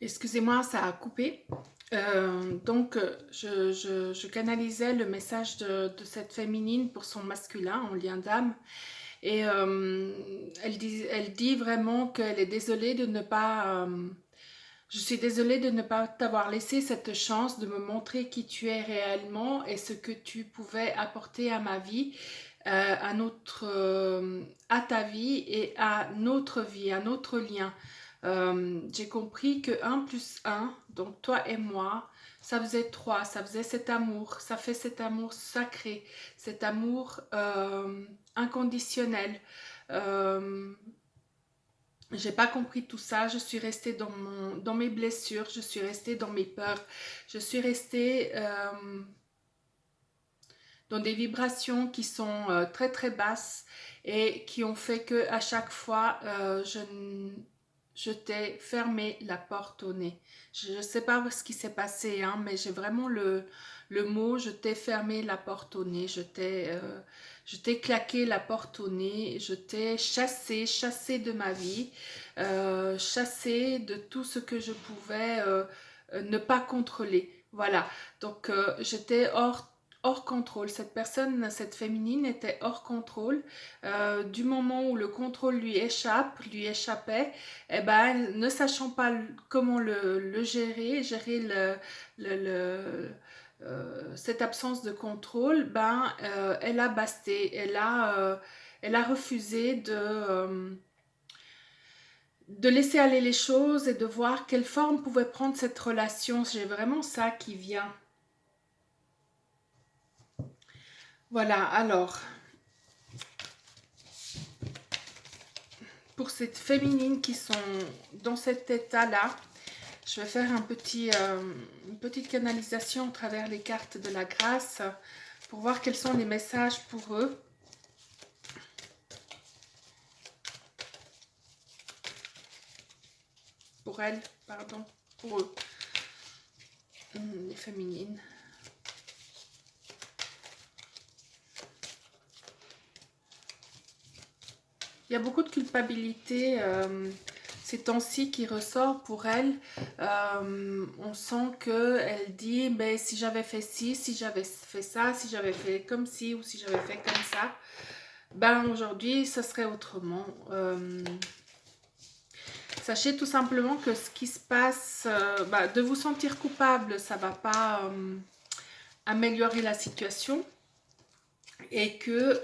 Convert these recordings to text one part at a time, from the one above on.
Excusez-moi, ça a coupé. Je canalisais le message de cette féminine pour son masculin en lien d'âme. Et elle dit vraiment qu'elle est désolée de ne pas... je suis désolée de ne pas t'avoir laissé cette chance de me montrer qui tu es réellement et ce que tu pouvais apporter à ma vie, à ta vie et à notre vie, à notre lien. J'ai compris que un plus un, donc toi et moi, ça faisait 3, ça faisait cet amour, ça fait cet amour sacré, cet amour inconditionnel. Euh, j'ai pas compris tout ça, je suis restée dans mes blessures, je suis restée dans mes peurs, je suis restée dans des vibrations qui sont très très basses et qui ont fait que à chaque fois je t'ai fermé la porte au nez. Je ne sais pas ce qui s'est passé, hein, mais j'ai vraiment le mot, je t'ai fermé la porte au nez, je t'ai claqué la porte au nez, je t'ai chassé de ma vie, chassé de tout ce que je pouvais ne pas contrôler. Voilà, donc j'étais hors contrôle. Cette personne, cette féminine était hors contrôle. Du moment où le contrôle lui échappait, eh ben, ne sachant pas comment le gérer cette absence de contrôle, ben, elle a basté, elle a refusé de laisser aller les choses et de voir quelle forme pouvait prendre cette relation. J'ai vraiment ça qui vient. Voilà, alors, pour ces féminines qui sont dans cet état-là, je vais faire une petite canalisation à travers les cartes de la grâce pour voir quels sont les messages pour eux. Pour elles, pardon, pour eux, les féminines. Il y a beaucoup de culpabilité ces temps-ci qui ressort pour elle. On sent qu'elle dit, ben, si j'avais fait ci, si j'avais fait ça, si j'avais fait comme ci ou si j'avais fait comme ça, ben aujourd'hui, ça serait autrement. Sachez tout simplement que ce qui se passe, de vous sentir coupable, ça ne va pas améliorer la situation et que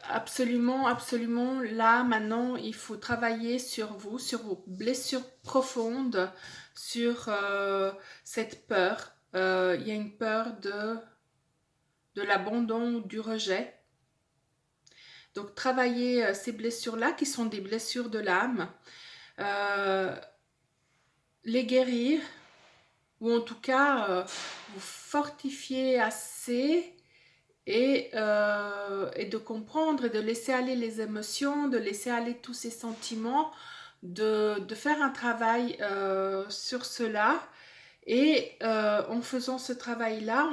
absolument, absolument, là, maintenant, il faut travailler sur vous, sur vos blessures profondes, sur cette peur. Il y a une peur de l'abandon ou du rejet. Donc, travailler ces blessures-là, qui sont des blessures de l'âme, euh, les guérir, ou en tout cas, vous fortifier assez et de comprendre et de laisser aller les émotions, de laisser aller tous ces sentiments, de faire un travail sur cela. Et en faisant ce travail-là,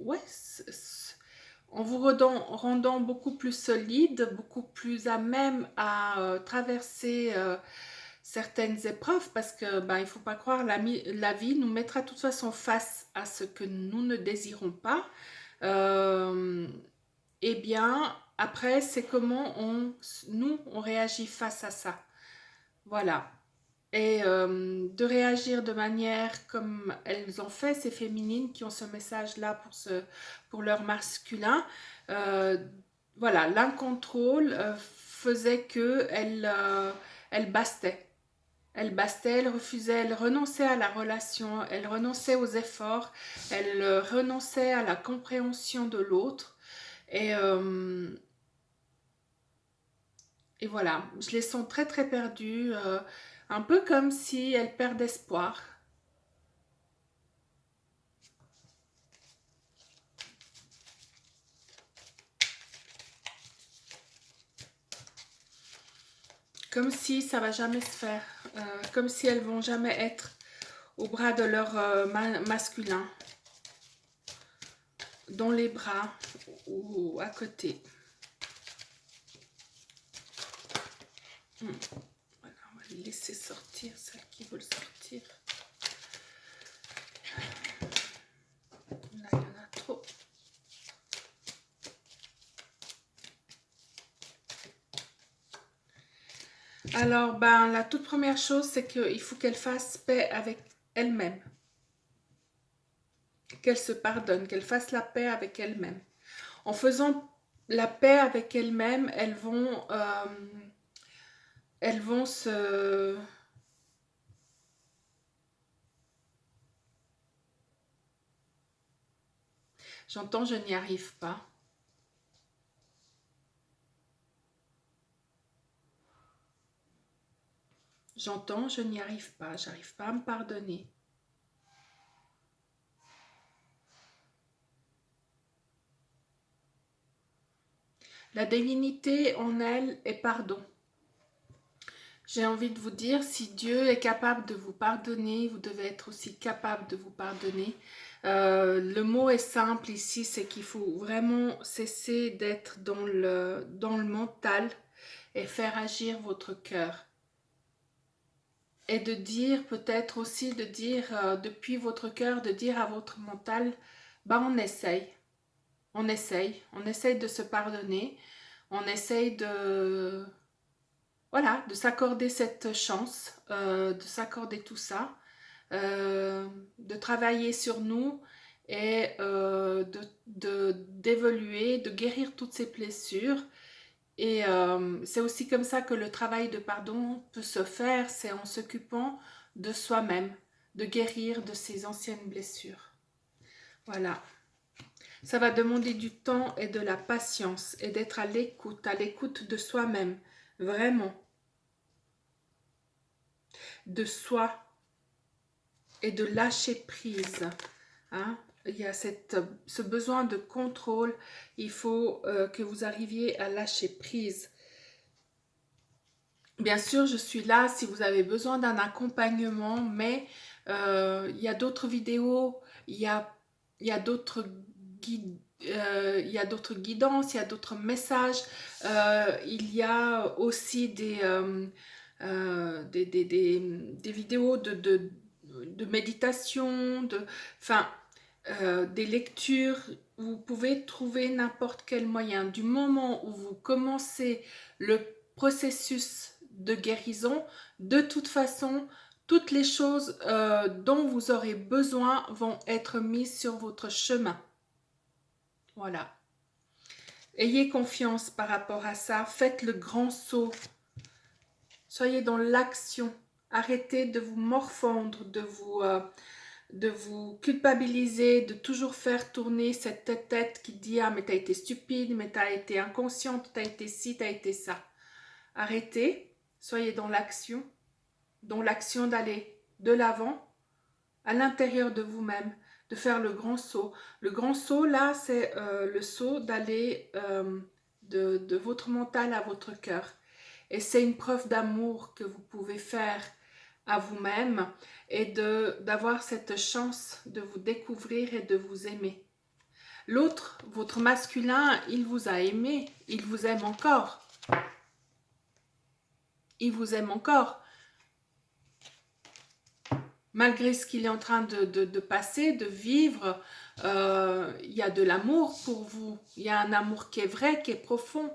ouais, en vous rendant beaucoup plus solide, beaucoup plus à même à traverser certaines épreuves, parce que ben, il ne faut pas croire, la vie nous mettra de toute façon face à ce que nous ne désirons pas. Euh, eh bien, après, c'est comment on réagit face à ça. Voilà. Et de réagir de manière comme elles ont fait, ces féminines qui ont ce message-là pour leur masculin. Euh, voilà, l'incontrôle faisait qu'elles bastaient. Elle bastait, elle refusait, elle renonçait à la relation, elle renonçait aux efforts, elle renonçait à la compréhension de l'autre. Et, euh, et voilà, je les sens très très perdues, un peu comme si elles perdent espoir. Comme si ça va jamais se faire, comme si elles vont jamais être au bras de leur masculin, dans les bras ou à côté. Voilà, on va les laisser sortir, celles qui veulent sortir. Là, il y en a trop. Alors, ben, la toute première chose, c'est qu'il faut qu'elle fasse paix avec elle-même. Qu'elle se pardonne, qu'elle fasse la paix avec elle-même. En faisant la paix avec elles-mêmes, elles vont se... J'entends, je n'y arrive pas. J'entends, je n'y arrive pas. J'arrive pas à me pardonner. La divinité en elle est pardon. J'ai envie de vous dire, si Dieu est capable de vous pardonner, vous devez être aussi capable de vous pardonner. Le mot est simple ici, c'est qu'il faut vraiment cesser d'être dans le mental et faire agir votre cœur. Et de dire, peut-être aussi, de dire depuis votre cœur, de dire à votre mental, bah on essaye de se pardonner, on essaye de... Voilà, de s'accorder cette chance, de s'accorder tout ça, de travailler sur nous et d'évoluer, de guérir toutes ces blessures. Et c'est aussi comme ça que le travail de pardon peut se faire, c'est en s'occupant de soi-même, de guérir de ses anciennes blessures. Voilà. Ça va demander du temps et de la patience et d'être à l'écoute de soi-même, vraiment. De soi et de lâcher prise. Hein? Il y a ce besoin de contrôle. Il faut que vous arriviez à lâcher prise. Bien sûr, je suis là si vous avez besoin d'un accompagnement, mais il y a d'autres vidéos, il y a d'autres guides. Il y a d'autres guidances, il y a d'autres messages, il y a aussi des vidéos de méditation, enfin, des lectures. Vous pouvez trouver n'importe quel moyen. Du moment où vous commencez le processus de guérison, de toute façon, toutes les choses dont vous aurez besoin vont être mises sur votre chemin. Voilà. Ayez confiance par rapport à ça. Faites le grand saut. Soyez dans l'action. Arrêtez de vous morfondre, de vous culpabiliser, de toujours faire tourner cette tête qui dit « Ah, mais t'as été stupide, mais t'as été inconsciente, t'as été ci, t'as été ça. » Arrêtez. Soyez dans l'action d'aller de l'avant, à l'intérieur de vous-même, de faire le grand saut. Le grand saut, là, c'est le saut d'aller de votre mental à votre cœur. Et c'est une preuve d'amour que vous pouvez faire à vous-même et d'avoir cette chance de vous découvrir et de vous aimer. L'autre, votre masculin, il vous a aimé, il vous aime encore. Il vous aime encore. Malgré ce qu'il est en train de passer, de vivre, il y a de l'amour pour vous. Il y a un amour qui est vrai, qui est profond.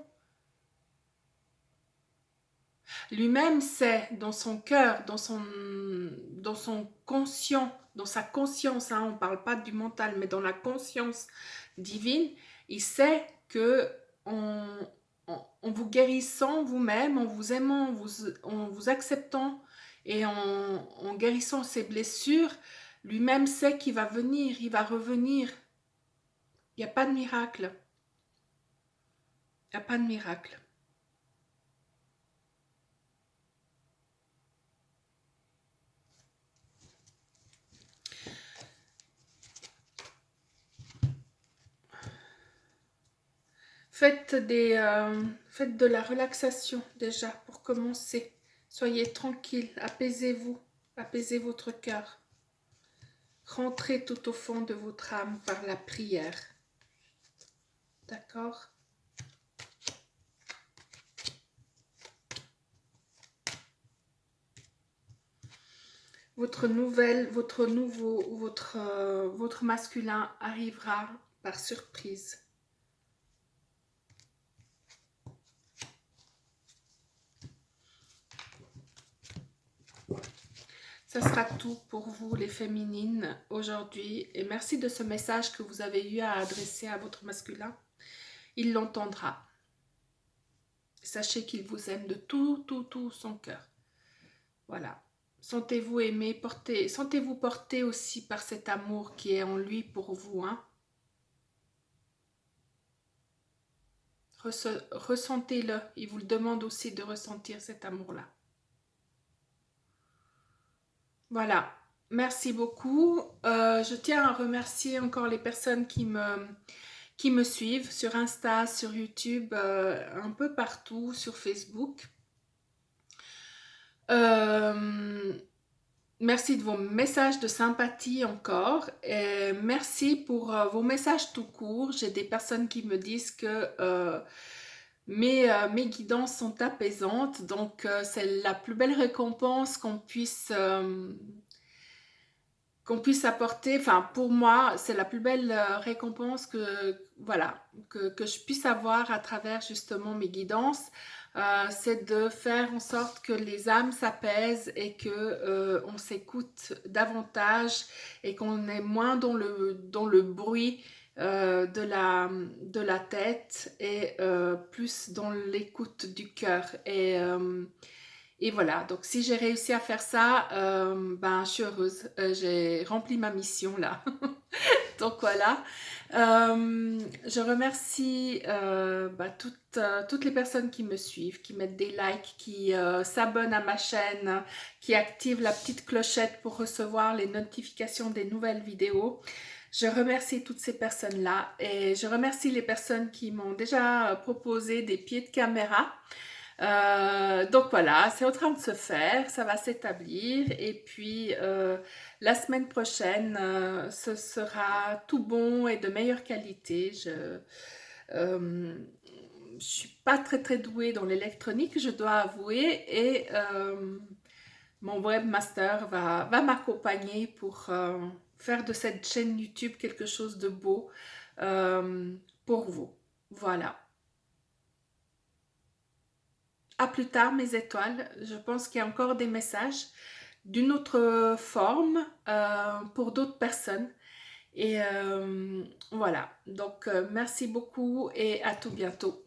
Lui-même sait dans son cœur, dans son conscient, dans sa conscience, hein, on ne parle pas du mental, mais dans la conscience divine, il sait que en vous guérissant vous-même, en vous aimant, en vous acceptant et en guérissant ses blessures, lui-même sait qu'il va venir, il va revenir. Il n'y a pas de miracle. Il n'y a pas de miracle. Faites de la relaxation déjà pour commencer. Soyez tranquille, apaisez-vous, apaisez votre cœur. Rentrez tout au fond de votre âme par la prière. D'accord ? votre masculin arrivera par surprise. Ce sera tout pour vous les féminines aujourd'hui et merci de ce message que vous avez eu à adresser à votre masculin. Il l'entendra. Sachez qu'il vous aime de tout son cœur. Voilà. Sentez-vous aimé, sentez-vous porté aussi par cet amour qui est en lui pour vous. Hein. Ressentez-le. Il vous le demande aussi de ressentir cet amour-là. Voilà. Merci beaucoup. Je tiens à remercier encore les personnes qui me suivent sur Insta, sur YouTube, un peu partout, sur Facebook. Merci de vos messages de sympathie encore. Et merci pour vos messages tout court. J'ai des personnes qui me disent que mes guidances sont apaisantes. Donc, c'est la plus belle récompense qu'on puisse apporter. Enfin, pour moi, c'est la plus belle récompense voilà, que je puisse avoir à travers justement mes guidances. C'est de faire en sorte que les âmes s'apaisent et que on s'écoute davantage et qu'on est moins dans le bruit de la tête et plus dans l'écoute du cœur. Et voilà, donc si j'ai réussi à faire ça, ben, je suis heureuse. J'ai rempli ma mission là. Donc voilà. Je remercie toutes les personnes qui me suivent, qui mettent des likes, qui s'abonnent à ma chaîne, qui activent la petite clochette pour recevoir les notifications des nouvelles vidéos. Je remercie toutes ces personnes-là et je remercie les personnes qui m'ont déjà proposé des pieds de caméra. Donc voilà, c'est en train de se faire, ça va s'établir et puis la semaine prochaine, ce sera tout bon et de meilleure qualité. Je suis pas très douée dans l'électronique, je dois avouer, et mon webmaster va m'accompagner pour faire de cette chaîne YouTube quelque chose de beau pour vous. Voilà. À plus tard, mes étoiles. Je pense qu'il y a encore des messages d'une autre forme pour d'autres personnes. Et voilà. Donc, merci beaucoup et à tout bientôt.